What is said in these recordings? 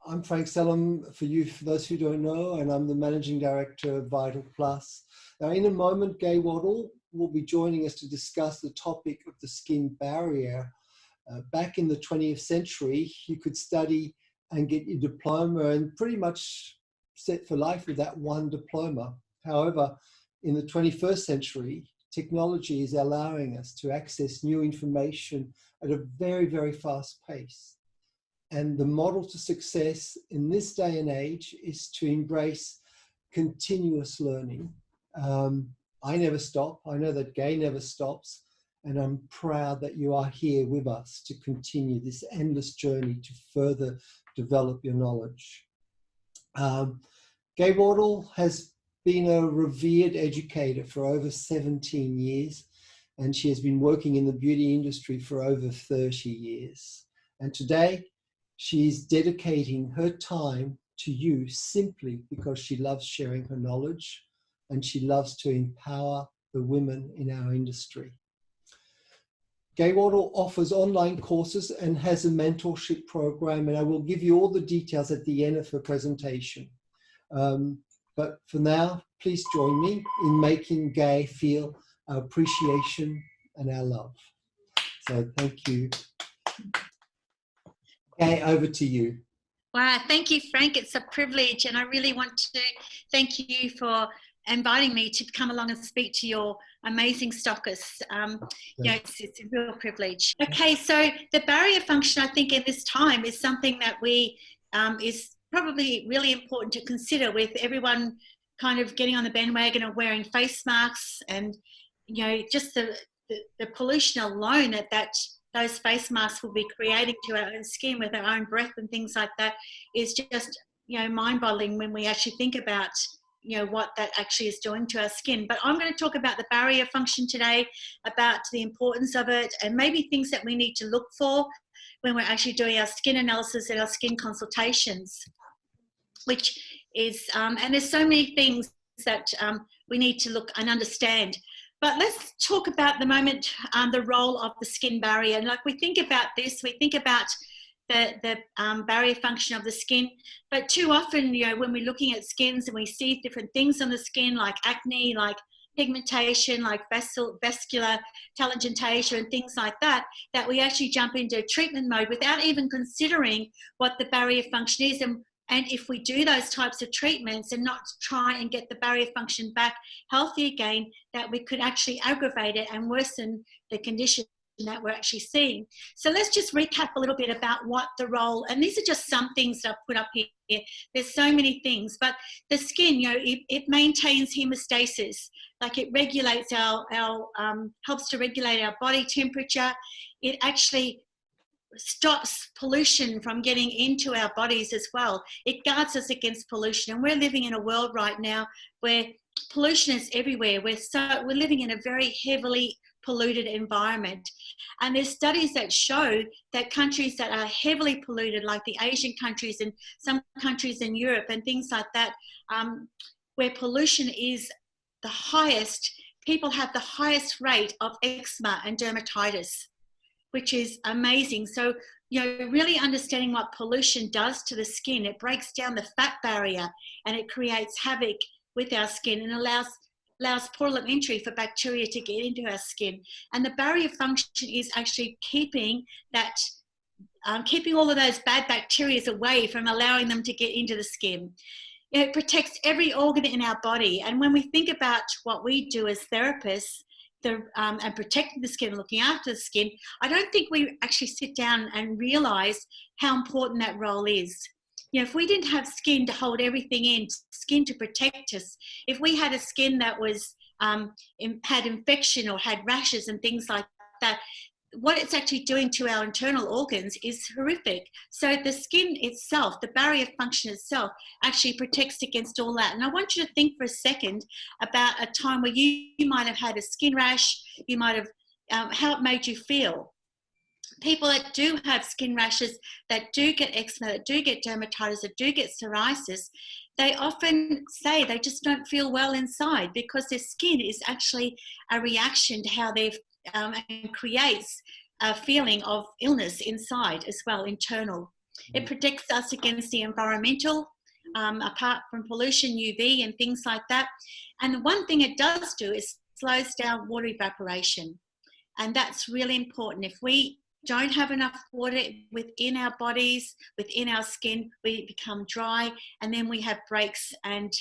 I'm Frank Sellum, for those who don't know, and I'm the Managing Director of Vital Plus. Now, in a moment, Gay Waddle will be joining us to discuss the topic of the skin barrier. Back in the 20th century, you could study and get your diploma and pretty much set for life with that one diploma. However, in the 21st century, technology is allowing us to access new information at a very, very fast pace. And the model to success in this day and age is to embrace continuous learning. I never stop. I know that Gay never stops. And I'm proud that you are here with us to continue this endless journey to further develop your knowledge. Gay Wardle has been a revered educator for over 17 years, and she has been working in the beauty industry for over 30 years. And today, she's dedicating her time to you simply because she loves sharing her knowledge and she loves to empower the women in our industry. Gay Waddle offers online courses and has a mentorship program, and I will give you all the details at the end of her presentation. But for now, please join me in making Gay feel our appreciation and our love. So thank you. Gay, over to you. Wow, thank you, Frank. It's a privilege, and I really want to thank you for inviting me to come along and speak to your amazing stockists. It's a real privilege. Okay, so the barrier function, I think, in this time is something that is probably really important to consider, with everyone kind of getting on the bandwagon of wearing face masks, and just the pollution alone that those face masks will be creating to our own skin with our own breath and things like that is just, mind-boggling when we actually think about, what that actually is doing to our skin. But I'm going to talk about the barrier function today, about the importance of it, and maybe things that we need to look for when we're actually doing our skin analysis and our skin consultations, which is, and there's so many things that we need to look and understand. But let's talk about the role of the skin barrier. And like we think about this, we think about the barrier function of the skin. But too often, when we're looking at skins and we see different things on the skin, like acne, like pigmentation, like vascular telangiectasia and things like that, that we actually jump into treatment mode without even considering what the barrier function is. And if we do those types of treatments and not try and get the barrier function back healthy again, that we could actually aggravate it and worsen the condition that we're actually seeing. So let's just recap a little bit about what the role, and these are just some things that I've put up here. There's so many things, but the skin, it maintains hemostasis, like it regulates helps to regulate our body temperature. It actually stops pollution from getting into our bodies as well. It guards us against pollution, and we're living in a world right now where pollution is everywhere. We're living in a very heavily polluted environment, and there's studies that show that countries that are heavily polluted, like the Asian countries and some countries in Europe and things like that, where pollution is the highest, people have the highest rate of eczema and dermatitis, which is amazing. So, really understanding what pollution does to the skin, it breaks down the fat barrier and it creates havoc with our skin and allows portal of entry for bacteria to get into our skin. And the barrier function is actually keeping all of those bad bacteria away from allowing them to get into the skin. It protects every organ in our body. And when we think about what we do as therapists, and protecting the skin, looking after the skin, I don't think we actually sit down and realize how important that role is. If we didn't have skin to hold everything in, skin to protect us, if we had a skin that was had infection or had rashes and things like that, what it's actually doing to our internal organs is horrific. So the skin itself, the barrier function itself, actually protects against all that. And I want you to think for a second about a time where you might have had a skin rash, you might have, how it made you feel. People that do have skin rashes, that do get eczema, that do get dermatitis, that do get psoriasis, they often say they just don't feel well inside because their skin is actually a reaction to how they've and creates a feeling of illness inside as well, internal. It protects us against the environmental, apart from pollution, UV and things like that. And the one thing it does do is slows down water evaporation. And that's really important. If we don't have enough water within our bodies, within our skin, we become dry, and then we have breaks, and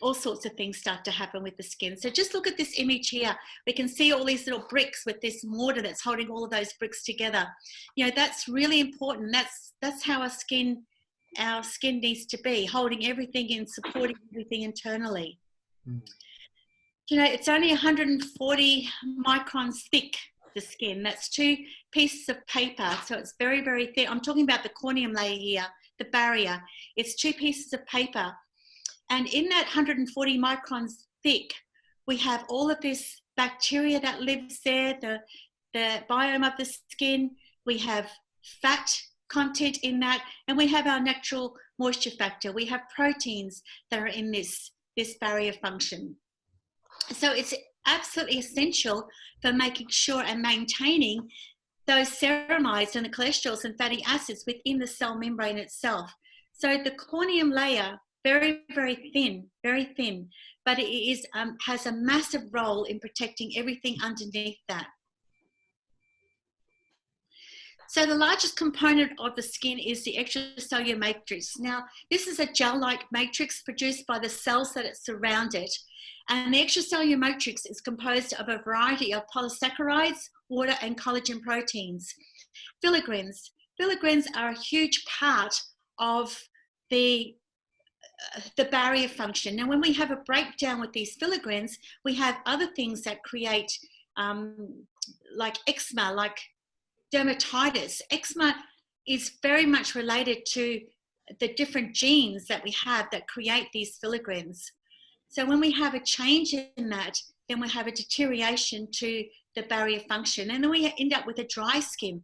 all sorts of things start to happen with the skin. So just look at this image here. We can see all these little bricks with this mortar that's holding all of those bricks together. You know, that's really important. That's how our skin needs to be, holding everything in, supporting everything internally. You know, it's only 140 microns thick, the skin. That's 2 pieces of paper, so it's very, very thin. I'm talking about the corneum layer here, the barrier. It's 2 pieces of paper. And in that 140 microns thick, we have all of this bacteria that lives there, the biome of the skin. We have fat content in that, and we have our natural moisture factor. We have proteins that are in this barrier function. So it's absolutely essential for making sure and maintaining those ceramides and the cholesterols and fatty acids within the cell membrane itself. So the corneum layer, very, very thin, but it is, has a massive role in protecting everything underneath that. So the largest component of the skin is the extracellular matrix. Now, this is a gel-like matrix produced by the cells that it surrounded. And the extracellular matrix is composed of a variety of polysaccharides, water, and collagen proteins. Filagrins. Filagrins are a huge part of the barrier function. Now, when we have a breakdown with these filagrins, we have other things that create like eczema, like dermatitis. Eczema is very much related to the different genes that we have that create these filagrins. So when we have a change in that, then we have a deterioration to the barrier function, and then we end up with a dry skin.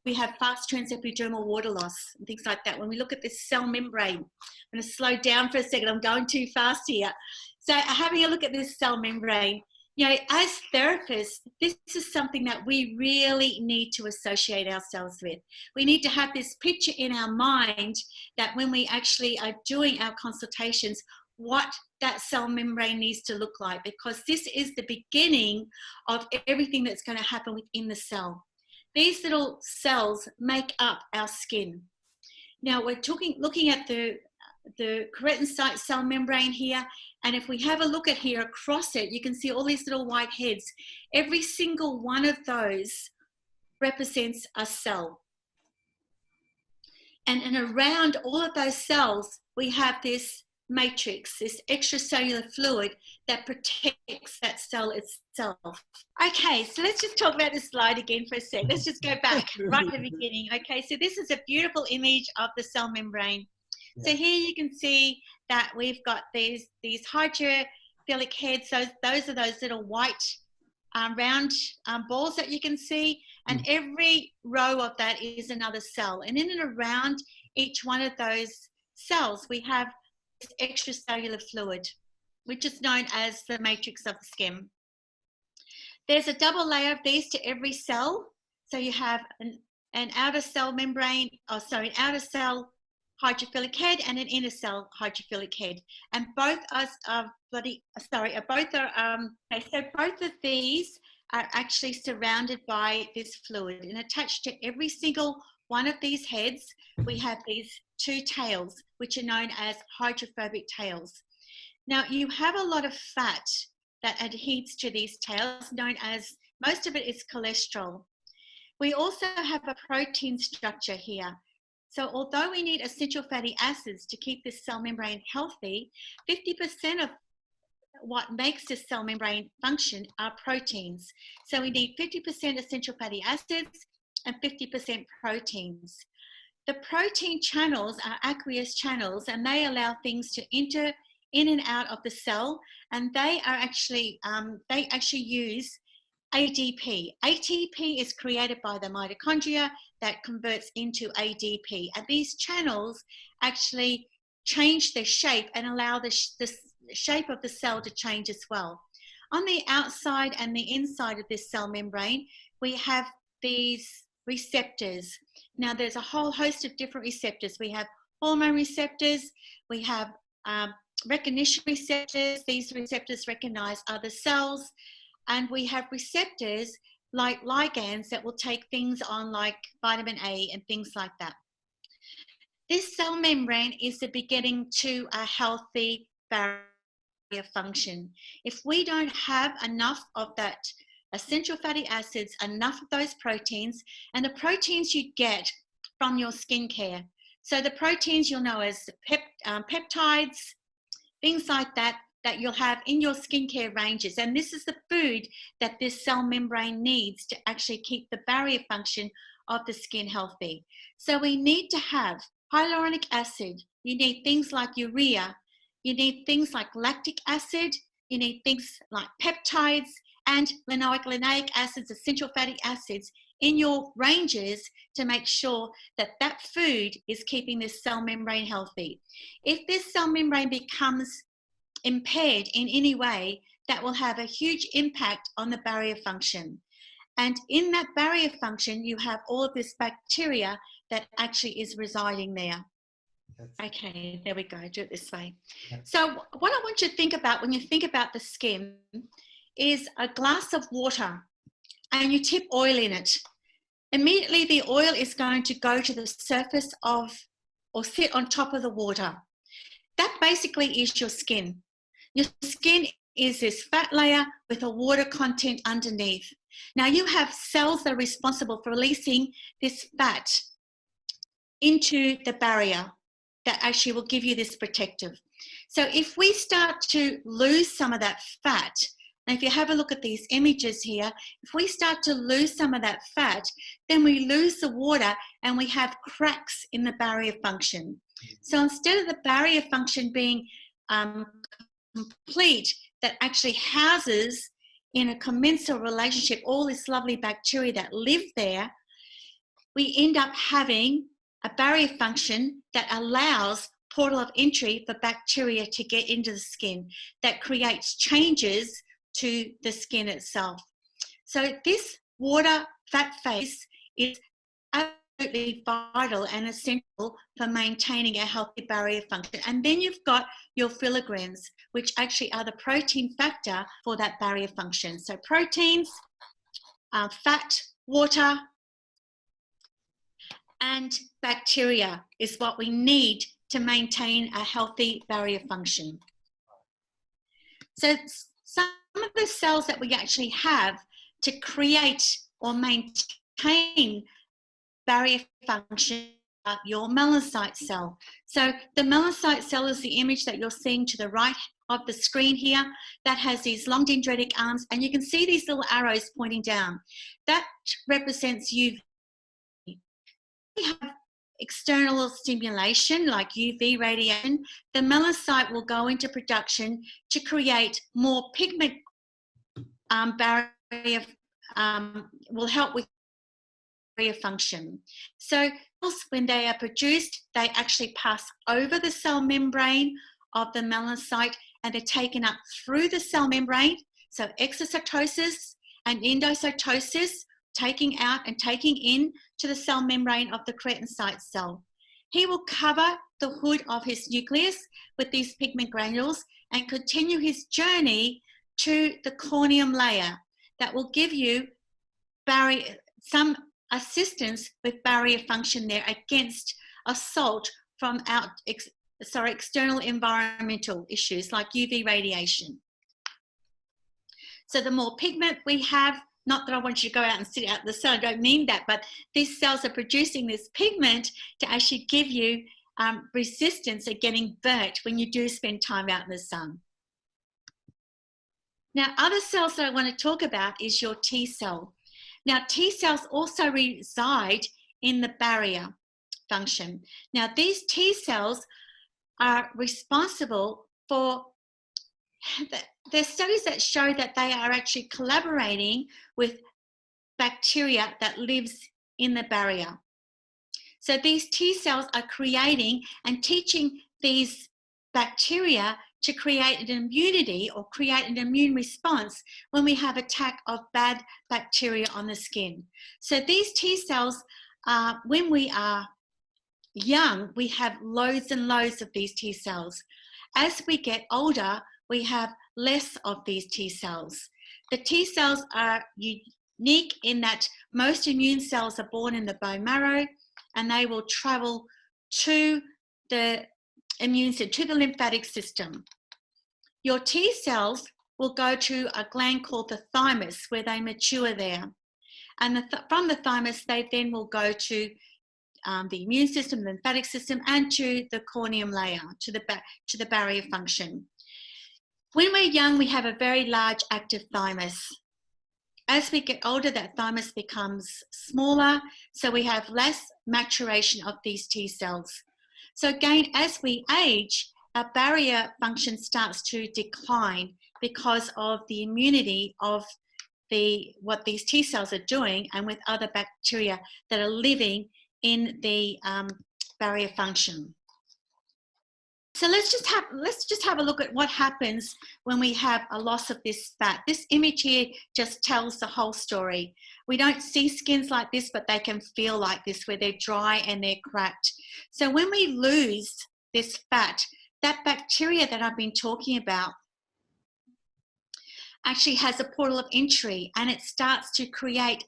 We have fast transepidermal water loss and things like that. When we look at this cell membrane, I'm going to slow down for a second. I'm going too fast here. So having a look at this cell membrane, you know, as therapists, this is something that we really need to associate ourselves with. We need to have this picture in our mind that when we actually are doing our consultations, what that cell membrane needs to look like, because this is the beginning of everything that's going to happen within the cell. These little cells make up our skin. Now we're looking at the keratinocyte cell membrane here, and if we have a look at here across it, you can see all these little white heads. Every single one of those represents a cell. And around all of those cells, we have this matrix, this extracellular fluid that protects that cell itself. Okay, so let's just talk about this slide again for a sec. Let's just go back right at the beginning. Okay, so this is a beautiful image of the cell membrane. Yeah. So here you can see that we've got these hydrophilic heads. So those are those little white round balls that you can see, and every row of that is another cell. And in and around each one of those cells, we have this extracellular fluid, which is known as the matrix of the skin. There's a double layer of these to every cell. So you have an outer cell membrane, an outer cell hydrophilic head and an inner cell hydrophilic head. And both so both of these are actually surrounded by this fluid, and attached to every single one of these heads, we have these 2 tails, which are known as hydrophobic tails. Now, you have a lot of fat that adheres to these tails, known as, most of it is cholesterol. We also have a protein structure here. So although we need essential fatty acids to keep this cell membrane healthy, 50% of what makes this cell membrane function are proteins. So we need 50% essential fatty acids and 50% proteins. The protein channels are aqueous channels, and they allow things to enter in and out of the cell, and they actually use ADP. ATP is created by the mitochondria that converts into ADP, and these channels actually change their shape and allow the shape of the cell to change as well. On the outside and the inside of this cell membrane, we have these receptors. Now, there's a whole host of different receptors. We have hormone receptors, we have recognition receptors. These receptors recognize other cells, and we have receptors like ligands that will take things on, like vitamin A and things like that. This cell membrane is the beginning to a healthy barrier function. If we don't have enough of that essential fatty acids, enough of those proteins, and the proteins you get from your skincare. So the proteins you'll know as peptides, things like that, that you'll have in your skincare ranges. And this is the food that this cell membrane needs to actually keep the barrier function of the skin healthy. So we need to have hyaluronic acid. You need things like urea. You need things like lactic acid. You need things like peptides and linoleic acids, essential fatty acids in your ranges to make sure that that food is keeping this cell membrane healthy. If this cell membrane becomes impaired in any way, that will have a huge impact on the barrier function. And in that barrier function, you have all of this bacteria that actually is residing there. Okay, there we go, do it this way. So what I want you to think about when you think about the skin is a glass of water and you tip oil in it. Immediately the oil is going to go to the surface of, or sit on top of the water. That basically is your skin. Your skin is this fat layer with a water content underneath. Now you have cells that are responsible for releasing this fat into the barrier that actually will give you this protective. So if we start to lose some of that fat, and if you have a look at these images here, if we start to lose some of that fat, then we lose the water and we have cracks in the barrier function. So instead of the barrier function being complete, that actually houses in a commensal relationship all this lovely bacteria that live there, we end up having a barrier function that allows portal of entry for bacteria to get into the skin, that creates changes to the skin itself. So this water fat phase is absolutely vital and essential for maintaining a healthy barrier function. And then you've got your filigrenes, which actually are the protein factor for that barrier function. So proteins, fat, water, and bacteria is what we need to maintain a healthy barrier function. So some of the cells that we actually have to create or maintain barrier function are your melanocyte cell. So the melanocyte cell is the image that you're seeing to the right of the screen here that has these long dendritic arms, and you can see these little arrows pointing down. That represents UV. We have external stimulation like UV radiation. The melanocyte will go into production to create more pigment barrier, will help with barrier function. So when they are produced, they actually pass over the cell membrane of the melanocyte and they're taken up through the cell membrane. So exocytosis and endocytosis, taking out and taking in to the cell membrane of the keratinocyte cell. He will cover the hood of his nucleus with these pigment granules and continue his journey to the corneum layer that will give you some assistance with barrier function there against assault from external environmental issues like UV radiation. So the more pigment we have, not that I want you to go out and sit out in the sun, I don't mean that, but these cells are producing this pigment to actually give you resistance at getting burnt when you do spend time out in the sun. Now, other cells that I want to talk about is your T cell. Now, T cells also reside in the barrier function. Now, these T cells are responsible for there's studies that show that they are actually collaborating with bacteria that lives in the barrier. So these T cells are creating and teaching these bacteria to create an immunity or create an immune response when we have attack of bad bacteria on the skin. So these T cells, when we are young, we have loads and loads of these T cells. As we get older, we have less of these T cells. The T cells are unique in that most immune cells are born in the bone marrow, and they will travel to the immune system, to the lymphatic system. Your T cells will go to a gland called the thymus, where they mature there. And from the thymus, they then will go to the immune system, the lymphatic system, and to the corneum layer, to the barrier function. When we're young, we have a very large active thymus. As we get older, that thymus becomes smaller, so we have less maturation of these T cells. So again, as we age, our barrier function starts to decline because of the immunity of what these T cells are doing, and with other bacteria that are living in the barrier function. So let's just have a look at what happens when we have a loss of this fat. This image here just tells the whole story. We don't see skins like this, but they can feel like this, where they're dry and they're cracked. So when we lose this fat, that bacteria that I've been talking about actually has a portal of entry, and it starts to create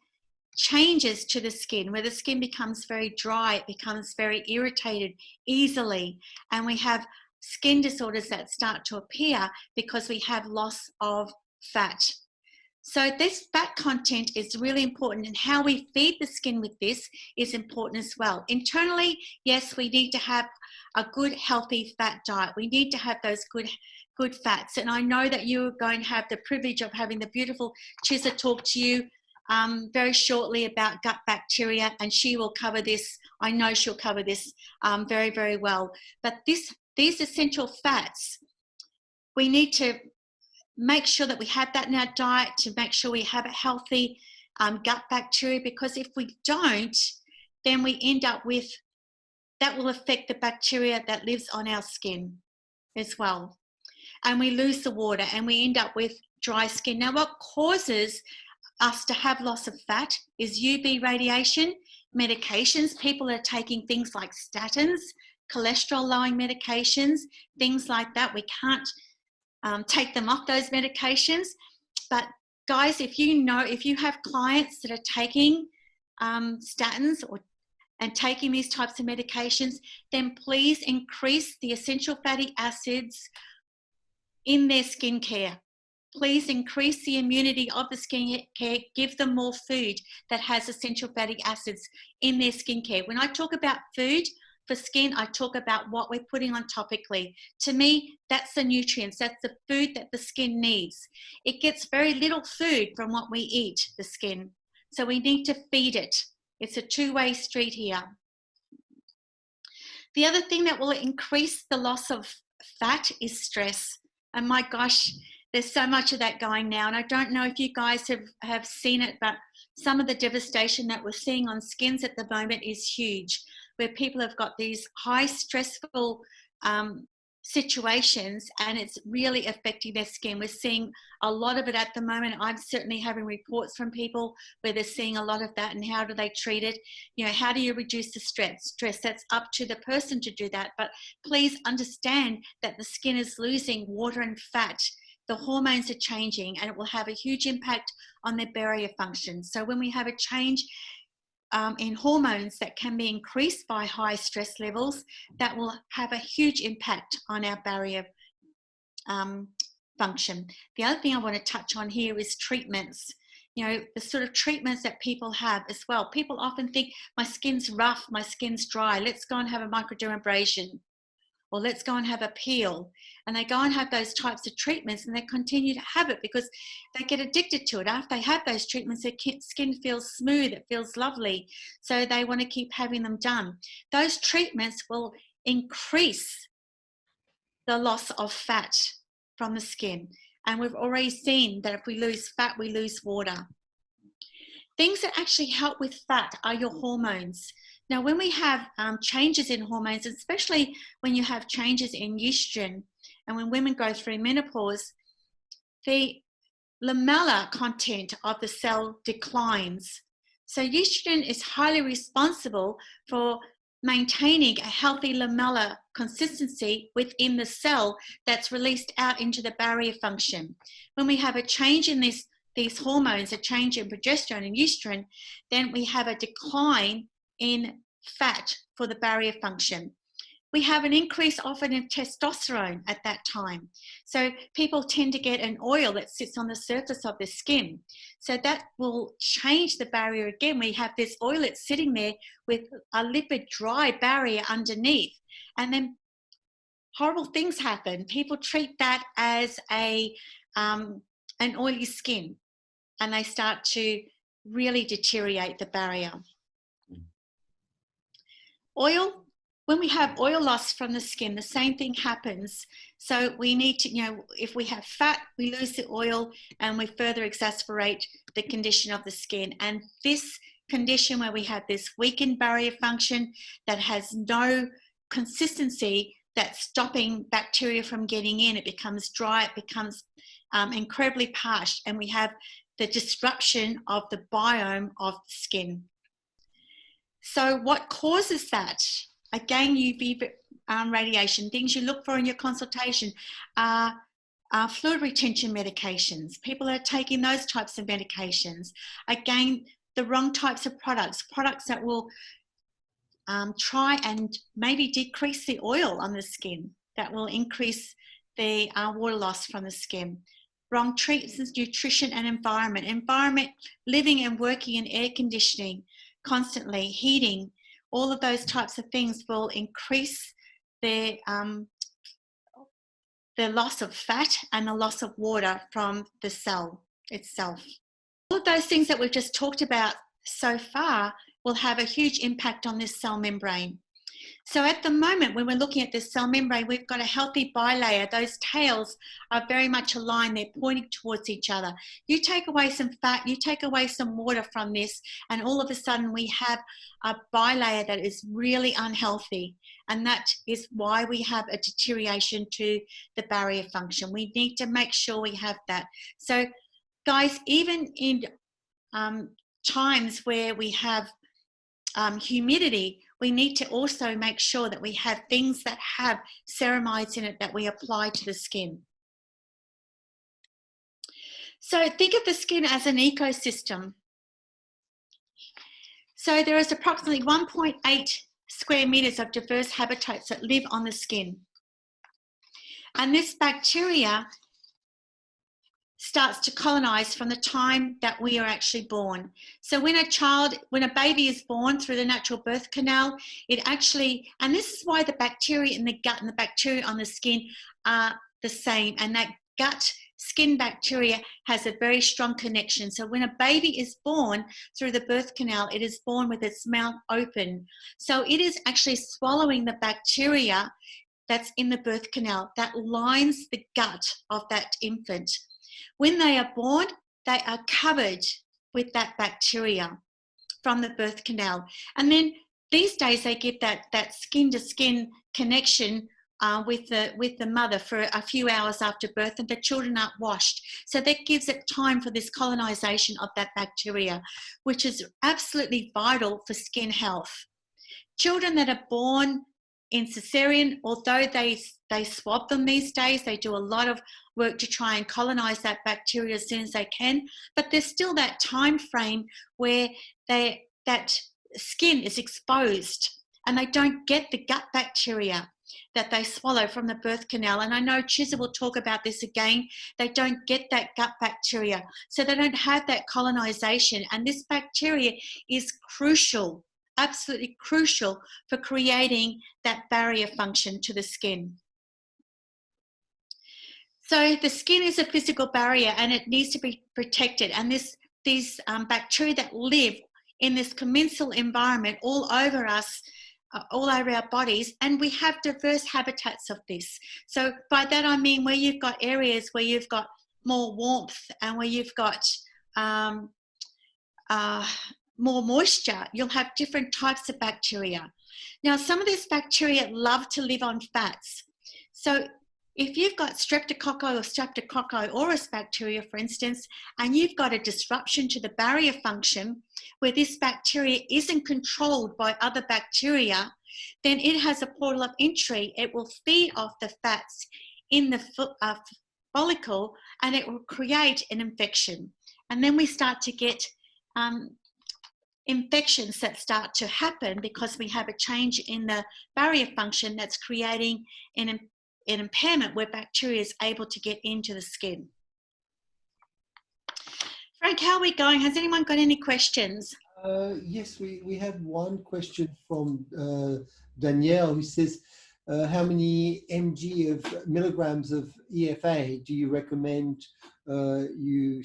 changes to the skin, where the skin becomes very dry, it becomes very irritated easily, and we have skin disorders that start to appear because we have loss of fat. So this fat content is really important, and how we feed the skin with this is important as well. Internally, yes, we need to have a good healthy fat diet. We need to have those good fats, and I know that you're going to have the privilege of having the beautiful Chisa talk to you very shortly about gut bacteria, and she will cover this. I know she'll cover this very, very well. But these essential fats, we need to make sure that we have that in our diet, to make sure we have a healthy gut bacteria, because if we don't, then we end up with, that will affect the bacteria that lives on our skin as well. And we lose the water, and we end up with dry skin. Now, what causes us to have loss of fat is UV radiation, medications. People are taking things like statins, cholesterol-lowering medications, things like that. We can't take them off those medications. But guys, if you have clients that are taking statins and taking these types of medications, then please increase the essential fatty acids in their skincare. Please increase the immunity of the skincare. Give them more food that has essential fatty acids in their skincare. When I talk about food for skin, I talk about what we're putting on topically. To me, that's the nutrients. That's the food that the skin needs. It gets very little food from what we eat, the skin. So we need to feed it. It's a two-way street here. The other thing that will increase the loss of fat is stress. And my gosh, there's so much of that going now. And I don't know if you guys have seen it, but some of the devastation that we're seeing on skins at the moment is huge, where people have got these high stressful situations, and it's really affecting their skin. We're seeing a lot of it at the moment. I'm certainly having reports from people where they're seeing a lot of that, and how do they treat it? You know, how do you reduce the stress? That's up to the person to do that. But please understand that the skin is losing water and fat. The hormones are changing, and it will have a huge impact on their barrier function. So when we have a change in hormones that can be increased by high stress levels, that will have a huge impact on our barrier function. The other thing I want to touch on here is treatments. You know, the sort of treatments that people have as well. People often think, my skin's rough, my skin's dry, let's go and have a microdermabrasion, or let's go and have a peel. And they go and have those types of treatments, and they continue to have it because they get addicted to it. After they have those treatments, their skin feels smooth, it feels lovely. So they want to keep having them done. Those treatments will increase the loss of fat from the skin. And we've already seen that if we lose fat, we lose water. Things that actually help with fat are your hormones. Now, when we have changes in hormones, especially when you have changes in estrogen, and when women go through menopause, the lamellar content of the cell declines. So estrogen is highly responsible for maintaining a healthy lamellar consistency within the cell that's released out into the barrier function. When we have a change in these hormones, a change in progesterone and estrogen, then we have a decline in fat for the barrier function. We have an increase often in testosterone at that time. So people tend to get an oil that sits on the surface of the skin. So that will change the barrier again. We have this oil that's sitting there with a lipid dry barrier underneath. And then horrible things happen. People treat that as an oily skin, and they start to really deteriorate the barrier. Oil. When we have oil loss from the skin, the same thing happens. So we need to, if we have fat, we lose the oil and we further exacerbate the condition of the skin. And this condition where we have this weakened barrier function that has no consistency that's stopping bacteria from getting in, it becomes dry, it becomes incredibly parched, and we have the disruption of the biome of the skin. So what causes that? Again, UV radiation. Things you look for in your consultation are fluid retention medications. People are taking those types of medications. Again, the wrong types of products that will try and maybe decrease the oil on the skin, that will increase the water loss from the skin. Wrong treatments, nutrition and environment. Environment, living and working in air conditioning constantly, heating, all of those types of things will increase the loss of fat and the loss of water from the cell itself. All of those things that we've just talked about so far will have a huge impact on this cell membrane. So at the moment, when we're looking at this cell membrane, we've got a healthy bilayer. Those tails are very much aligned. They're pointing towards each other. You take away some fat, you take away some water from this, and all of a sudden we have a bilayer that is really unhealthy. And that is why we have a deterioration to the barrier function. We need to make sure we have that. So guys, even in times where we have humidity, we need to also make sure that we have things that have ceramides in it that we apply to the skin. So think of the skin as an ecosystem. So there is approximately 1.8 square meters of diverse habitats that live on the skin. And this bacteria starts to colonize from the time that we are actually born. So when a baby is born through the natural birth canal, it actually, and this is why the bacteria in the gut and the bacteria on the skin are the same, and that gut skin bacteria has a very strong connection. So when a baby is born through the birth canal, it is born with its mouth open. So it is actually swallowing the bacteria that's in the birth canal that lines the gut of that infant. When they are born, they are covered with that bacteria from the birth canal. And then these days they give that skin-to-skin connection with the mother for a few hours after birth, and the children aren't washed. So that gives it time for this colonization of that bacteria, which is absolutely vital for skin health. Children that are born in cesarean, although they swab them these days, they do a lot of work to try and colonize that bacteria as soon as they can, but there's still that time frame where that skin is exposed and they don't get the gut bacteria that they swallow from the birth canal. And I know Chisa will talk about this again. They don't get that gut bacteria, so they don't have that colonization, and this bacteria is crucial, absolutely crucial for creating that barrier function to the skin. So the skin is a physical barrier and it needs to be protected. And these bacteria that live in this commensal environment all over us, all over our bodies, and we have diverse habitats of this. So by that I mean where you've got areas where you've got more warmth and where you've got more moisture, you'll have different types of bacteria. Now, some of these bacteria love to live on fats. So if you've got streptococci or streptococci aureus bacteria, for instance, and you've got a disruption to the barrier function where this bacteria isn't controlled by other bacteria, then it has a portal of entry. It will feed off the fats in the follicle, and it will create an infection. And then we start to get infections that start to happen because we have a change in the barrier function that's creating an impairment where bacteria is able to get into the skin. Frank, how are we going? Has anyone got any questions? Yes, we have one question from Danielle, who says, how many milligrams of EFA do you recommend you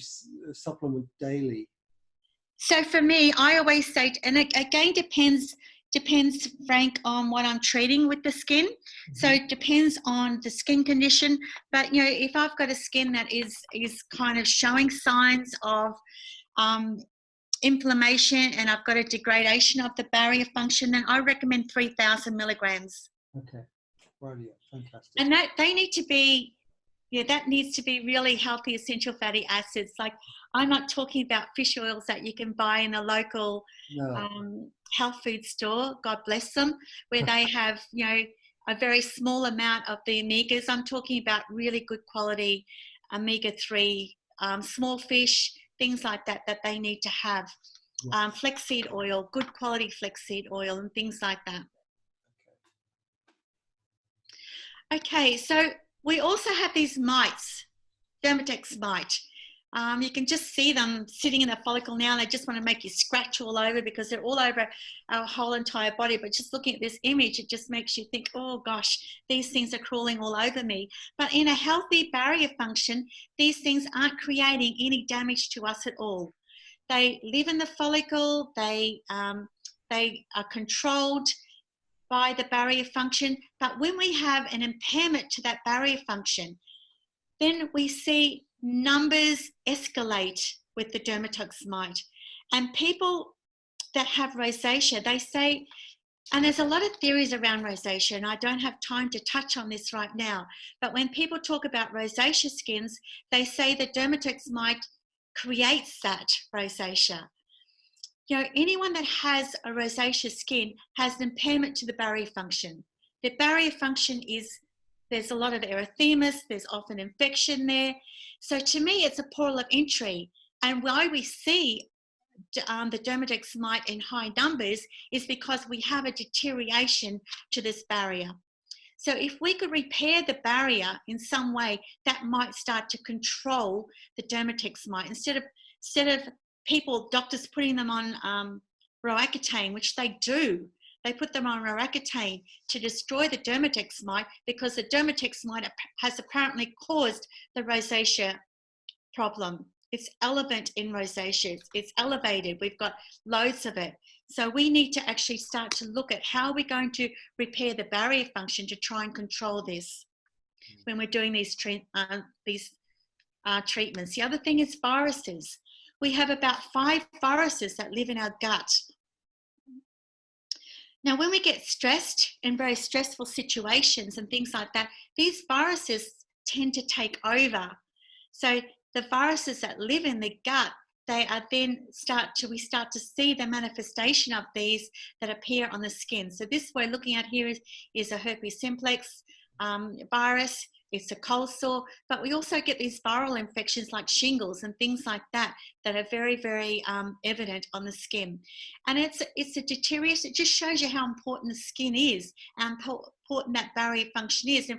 supplement daily? So for me, I always say, and it again depends, Frank, on what I'm treating with the skin. Mm-hmm. So it depends on the skin condition. But, you know, if I've got a skin that is kind of showing signs of inflammation and I've got a degradation of the barrier function, then I recommend 3,000 milligrams. Okay, right, yeah, fantastic. And that they need to be, that needs to be really healthy essential fatty acids. Like, I'm not talking about fish oils that you can buy in a local health food store, God bless them, where they have, you know, a very small amount of the omegas. I'm talking about really good quality omega-3, small fish, things like that, that they need to have. Yes. Flaxseed oil, good quality flaxseed oil and things like that. Okay, so we also have these mites, Dermatex mite. You can just see them sitting in the follicle now, and they just want to make you scratch all over because they're all over our whole entire body. But just looking at this image, it just makes you think, oh gosh, these things are crawling all over me. But in a healthy barrier function, these things aren't creating any damage to us at all. They live in the follicle, they are controlled by the barrier function. But when we have an impairment to that barrier function, then we see numbers escalate with the Dermatox mite. And people that have rosacea, they say, and there's a lot of theories around rosacea, and I don't have time to touch on this right now, but when people talk about rosacea skins, they say the Dermatox mite creates that rosacea. You know, anyone that has a rosacea skin has an impairment to the barrier function. The barrier function is, there's a lot of erythemas, there's often infection there. So to me, it's a portal of entry. And why we see the Dermatox mite in high numbers is because we have a deterioration to this barrier. So if we could repair the barrier in some way, that might start to control the Dermatox mite. Instead of doctors putting them on Roaccutane, which they do. They put them on Roaccutane to destroy the Dermatox mite because the Dermatox mite has apparently caused the rosacea problem. It's elevated in rosacea. It's elevated. We've got loads of it. So we need to actually start to look at how we're going to repair the barrier function to try and control this when we're doing these treatments. The other thing is viruses. We have about 5 viruses that live in our gut. Now, when we get stressed in very stressful situations and things like that, these viruses tend to take over. So the viruses that live in the gut, they are then we start to see the manifestation of these that appear on the skin. So this we're looking at here is a herpes simplex virus. It's a cold sore, but we also get these viral infections like shingles and things like that that are very, very evident on the skin. And it's a deterioration. It just shows you how important the skin is and how important that barrier function is.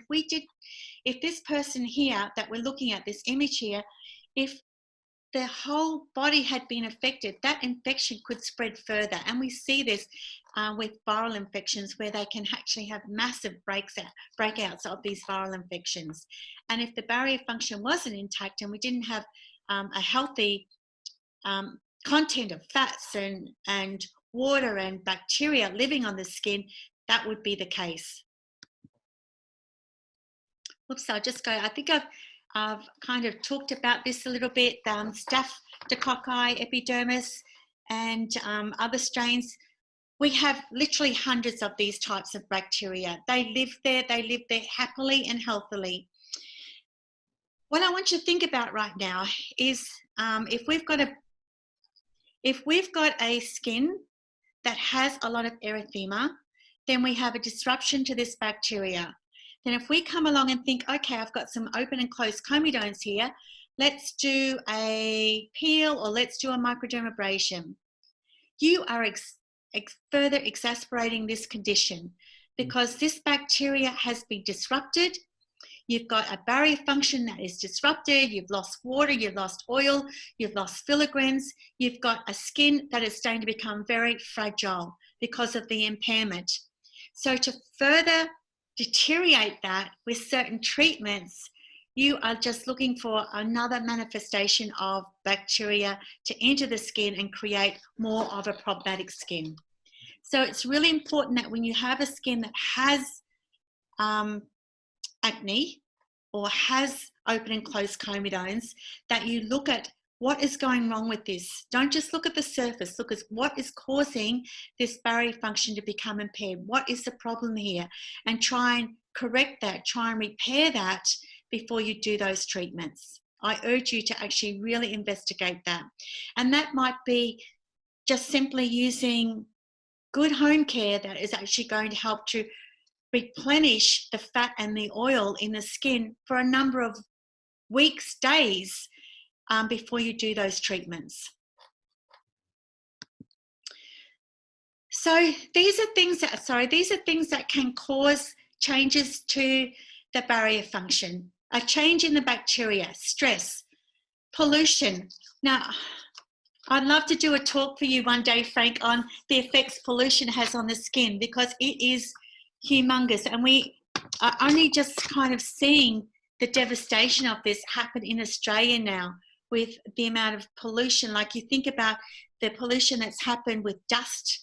If this person here that we're looking at, this image here, if their whole body had been affected, that infection could spread further. And we see this with viral infections where they can actually have massive breakouts of these viral infections. And if the barrier function wasn't intact and we didn't have a healthy content of fats and water and bacteria living on the skin, that would be the case. Oops, I'll just go. I think I've kind of talked about this a little bit, Staphylococci epidermis and other strains. We have literally hundreds of these types of bacteria. They live there happily and healthily. what I want you to think about right now is if we've got a skin that has a lot of erythema, then we have a disruption to this bacteria. Then if we come along and think, okay, I've got some open and closed comedones here, let's do a peel or let's do a microdermabrasion. You are further exacerbating this condition because this bacteria has been disrupted. You've got a barrier function that is disrupted. You've lost water, you've lost oil, you've lost filigrans. You've got a skin that is starting to become very fragile because of the impairment. So to further deteriorate that with certain treatments, you are just looking for another manifestation of bacteria to enter the skin and create more of a problematic skin. So it's really important that when you have a skin that has acne or has open and closed comedones, that you look at what is going wrong with this. Don't just look at the surface, look at what is causing this barrier function to become impaired. What is the problem here? And try and correct that, try and repair that before you do those treatments. I urge you to actually really investigate that. And that might be just simply using good home care that is actually going to help to replenish the fat and the oil in the skin for a number of weeks, days, before you do those treatments. So these are things that can cause changes to the barrier function. A change in the bacteria, stress, pollution. Now, I'd love to do a talk for you one day, Frank, on the effects pollution has on the skin, because it is humongous, and we are only just kind of seeing the devastation of this happen in Australia now with the amount of pollution. Like, you think about the pollution that's happened with dust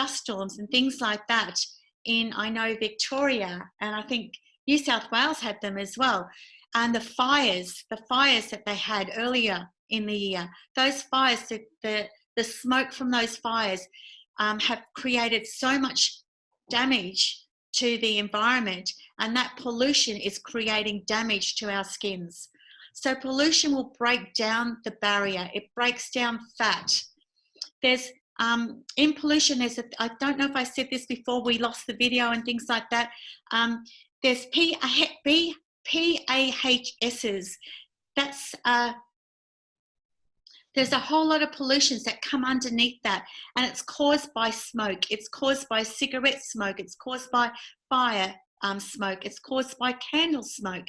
storms and things like that in, I know, Victoria, and I think New South Wales had them as well. And the fires that they had earlier in the year, those fires, the smoke from those fires have created so much damage to the environment, and that pollution is creating damage to our skins. So pollution will break down the barrier. It breaks down fat. There's in pollution, I don't know if I said this before, we lost the video and things like that. There's PAHSs. That's there's a whole lot of pollutions that come underneath that, and it's caused by smoke, it's caused by cigarette smoke, it's caused by fire smoke, it's caused by candle smoke,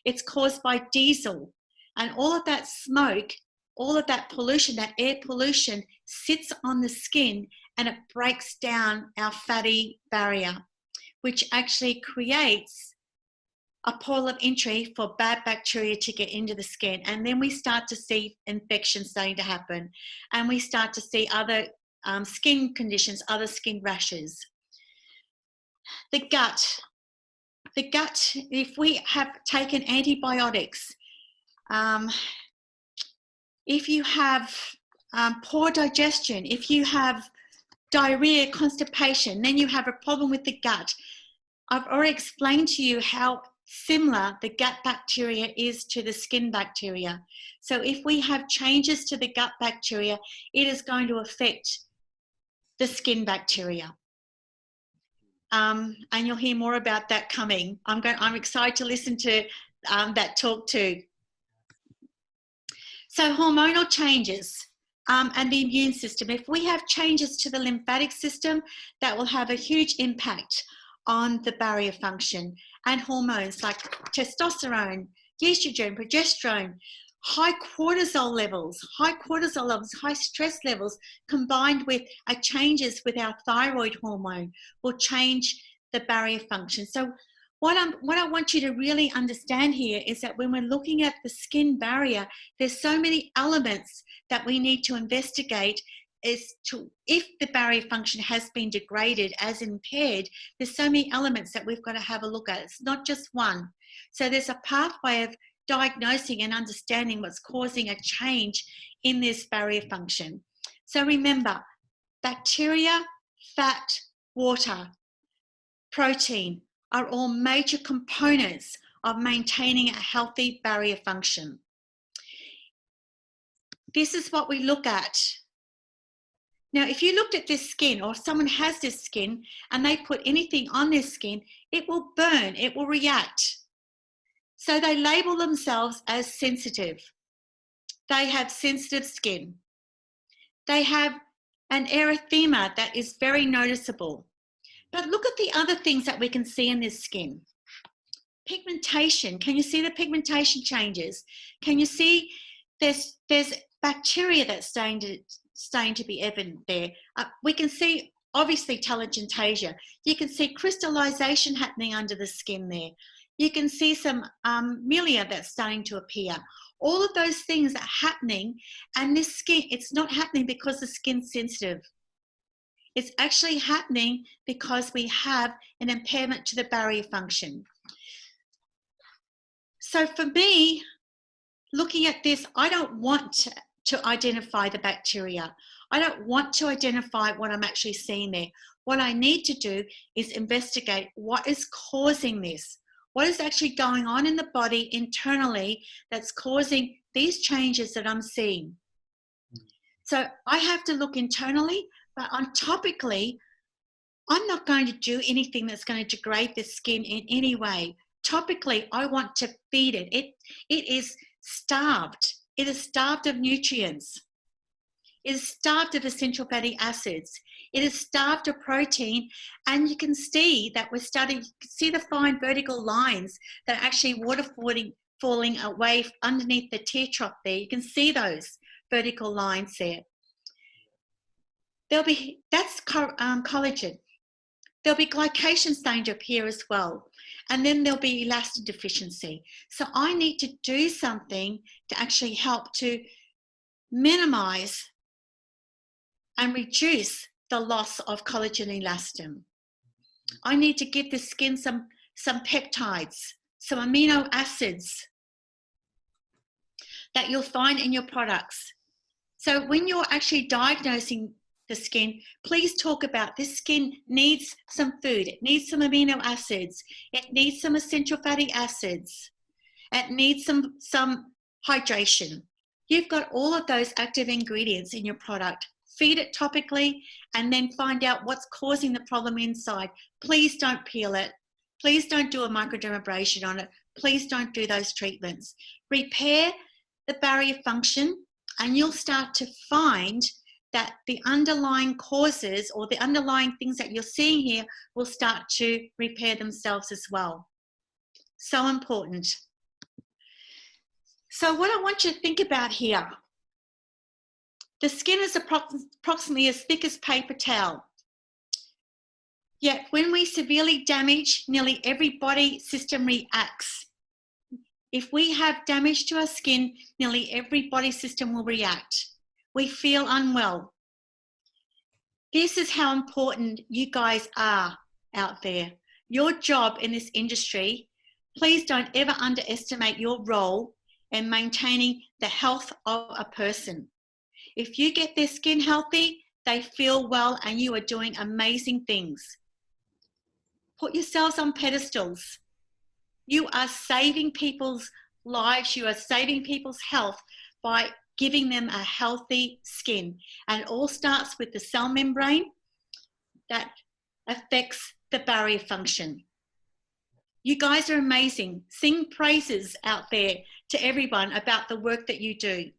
it's caused by diesel. And all of that smoke, all of that pollution, that air pollution, sits on the skin and it breaks down our fatty barrier, which actually creates a portal of entry for bad bacteria to get into the skin. And then we start to see infections starting to happen, and we start to see other skin conditions, other skin rashes. The gut, if we have taken antibiotics, if you have poor digestion, if you have diarrhea, constipation, then you have a problem with the gut. I've already explained to you how similar the gut bacteria is to the skin bacteria. So if we have changes to the gut bacteria, it is going to affect the skin bacteria. And you'll hear more about that coming. I'm excited to listen to that talk too. So hormonal changes and the immune system. If we have changes to the lymphatic system, that will have a huge impact on the barrier function. And hormones like testosterone, estrogen, progesterone, high cortisol levels, high stress levels, combined with changes with our thyroid hormone, will change the barrier function. So what I want you to really understand here is that when we're looking at the skin barrier, there's so many elements that we need to investigate as to if the barrier function has been degraded as impaired. There's so many elements that we've got to have a look at. It's not just one. So there's a pathway of diagnosing and understanding what's causing a change in this barrier function. So remember, bacteria, fat, water, protein are all major components of maintaining a healthy barrier function. This is what we look at. Now, if you looked at this skin, or someone has this skin and they put anything on their skin, it will burn, it will react. So they label themselves as sensitive. They have sensitive skin. They have an erythema that is very noticeable. But look at the other things that we can see in this skin. Pigmentation. Can you see the pigmentation changes? Can you see there's bacteria that's starting to be evident there? We can see, obviously, telangiectasia. You can see crystallization happening under the skin there. You can see some milia that's starting to appear. All of those things are happening, and this skin, it's not happening because the skin's sensitive. It's actually happening because we have an impairment to the barrier function. So for me, looking at this, I don't want to identify the bacteria. I don't want to identify what I'm actually seeing there. What I need to do is investigate what is causing this. What is actually going on in the body internally that's causing these changes that I'm seeing? So I have to look internally, but on topically, I'm not going to do anything that's going to degrade the skin in any way. Topically, I want to feed it. It is starved. It is starved of nutrients. It is starved of essential fatty acids. It is starved of protein, and you can see that we're starting to see the fine vertical lines that are actually water falling away underneath the tear trough there. You can see those vertical lines there. That's collagen. There'll be glycation starting to appear as well. And then there'll be elastin deficiency. So I need to do something to actually help to minimize and reduce the loss of collagen and elastin. I need to give the skin some peptides, some amino acids that you'll find in your products. So when you're actually diagnosing the skin, please talk about this skin needs some food, it needs some amino acids, it needs some essential fatty acids, it needs some hydration. You've got all of those active ingredients in your product. Feed it topically and then find out what's causing the problem inside. Please don't peel it. Please don't do a microdermabrasion on it. Please don't do those treatments. Repair the barrier function, and you'll start to find that the underlying causes or the underlying things that you're seeing here will start to repair themselves as well. So important. So what I want you to think about here, the skin is approximately as thick as paper towel. Yet when we severely damage, nearly every body system reacts. If we have damage to our skin, nearly every body system will react. We feel unwell. This is how important you guys are out there. Your job in this industry, please don't ever underestimate your role in maintaining the health of a person. If you get their skin healthy, they feel well, and you are doing amazing things. Put yourselves on pedestals. You are saving people's lives. You are saving people's health by giving them a healthy skin. And it all starts with the cell membrane that affects the barrier function. You guys are amazing. Sing praises out there to everyone about the work that you do.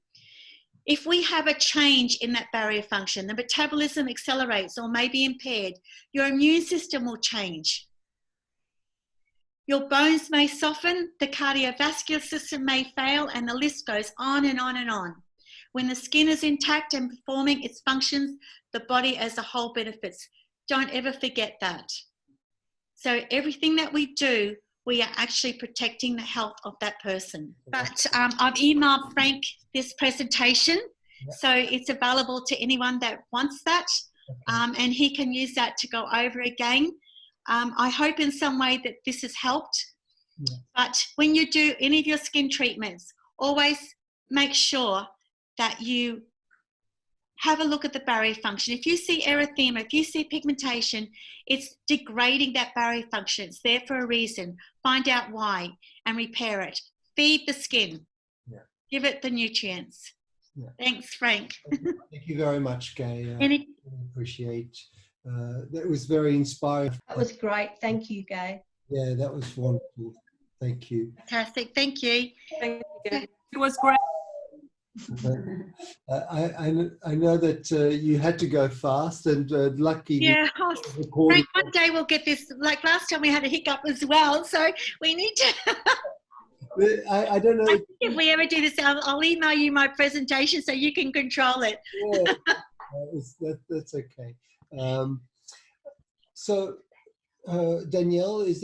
If we have a change in that barrier function, the metabolism accelerates or may be impaired, your immune system will change. Your bones may soften, the cardiovascular system may fail, and the list goes on and on and on. When the skin is intact and performing its functions, the body as a whole benefits. Don't ever forget that. So everything that we do, we are actually protecting the health of that person. But I've emailed Frank this presentation, so it's available to anyone that wants that, and he can use that to go over again. I hope in some way that this has helped. Yeah. But when you do any of your skin treatments, always make sure that you have a look at the barrier function. If you see erythema, if you see pigmentation, it's degrading that barrier function. It's there for a reason. Find out why and repair it. Feed the skin. Yeah. Give it the nutrients. Yeah. Thanks, Frank. Thank you very much, Gay. I appreciate that. Was very inspiring. That was great. Thank you, Gay. Yeah, that was wonderful. Thank you. Fantastic. Thank you. Thank you. It was great. I know that you had to go fast, and lucky. Yeah, Frank, one day we'll get this. Like last time, we had a hiccup as well, so we need to. I don't know. I think if we ever do this, I'll email you my presentation so you can control it. Yeah, that's okay. So, Danielle, is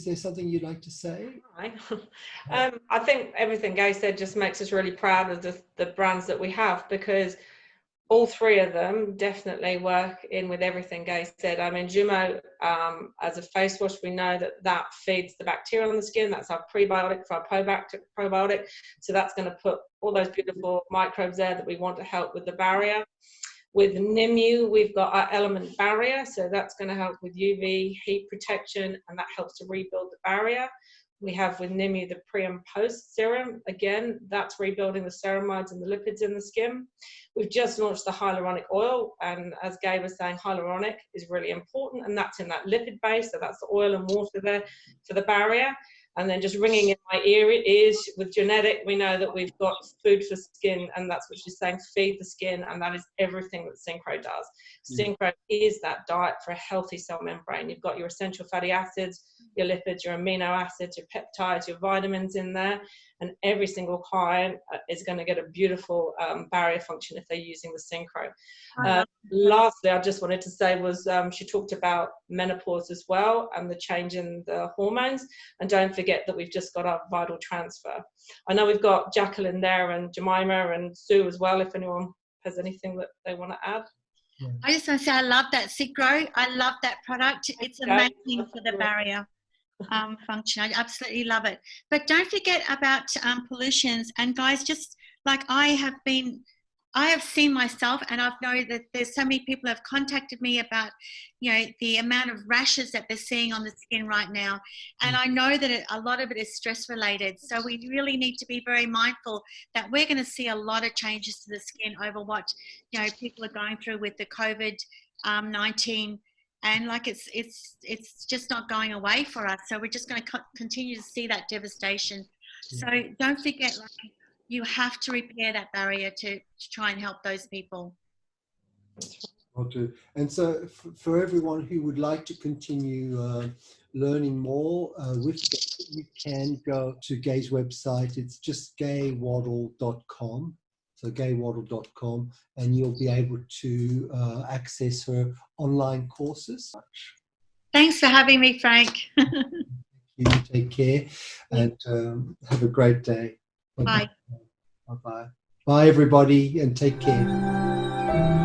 there something you'd like to say? I think everything Gay said just makes us really proud of the brands that we have, because all three of them definitely work in with everything Gay said. I mean, Nimue, as a face wash, we know that feeds the bacteria on the skin. That's our prebiotic for our probiotic. So that's going to put all those beautiful microbes there that we want to help with the barrier. With Nimue, we've got our element barrier. So that's going to help with UV heat protection, and that helps to rebuild the barrier. We have with Nimue the pre and post serum. Again, that's rebuilding the ceramides and the lipids in the skin. We've just launched the hyaluronic oil, and as Gay was saying, hyaluronic is really important, and that's in that lipid base. So that's the oil and water there for the barrier. And then just ringing in my ears with genetic, we know that we've got food for skin, and that's what she's saying, feed the skin, and that is everything that Synchro does. Synchro is that diet for a healthy cell membrane. You've got your essential fatty acids, your lipids, your amino acids, your peptides, your vitamins in there, and every single client is going to get a beautiful barrier function if they're using the Synchro. Lastly, I just wanted to say was she talked about menopause as well, and the change in the hormones, and don't forget that we've just got our vital transfer. I know we've got Jacqueline there, and Jemima and Sue as well, if anyone has anything that they want to add. Yeah. I just want to say I love that Synchro. I love that product. It's amazing for the barrier function. I absolutely love it. But don't forget about pollutions. And guys, just like I have seen myself, and I've known that there's so many people have contacted me about, you know, the amount of rashes that they're seeing on the skin right now. And I know that a lot of it is stress related. So we really need to be very mindful that we're going to see a lot of changes to the skin over what, you know, people are going through with the COVID-19. And like it's just not going away for us. So we're just going to continue to see that devastation. So don't forget, like, you have to repair that barrier to try and help those people. I'll do. And so for everyone who would like to continue learning more with Gay, you can go to Gay's website. It's just gaywaddle.com. So gaywaddle.com, and you'll be able to access her online courses. Thanks for having me, Frank. You take care and have a great day. Bye. Bye-bye. Bye, everybody, and take care.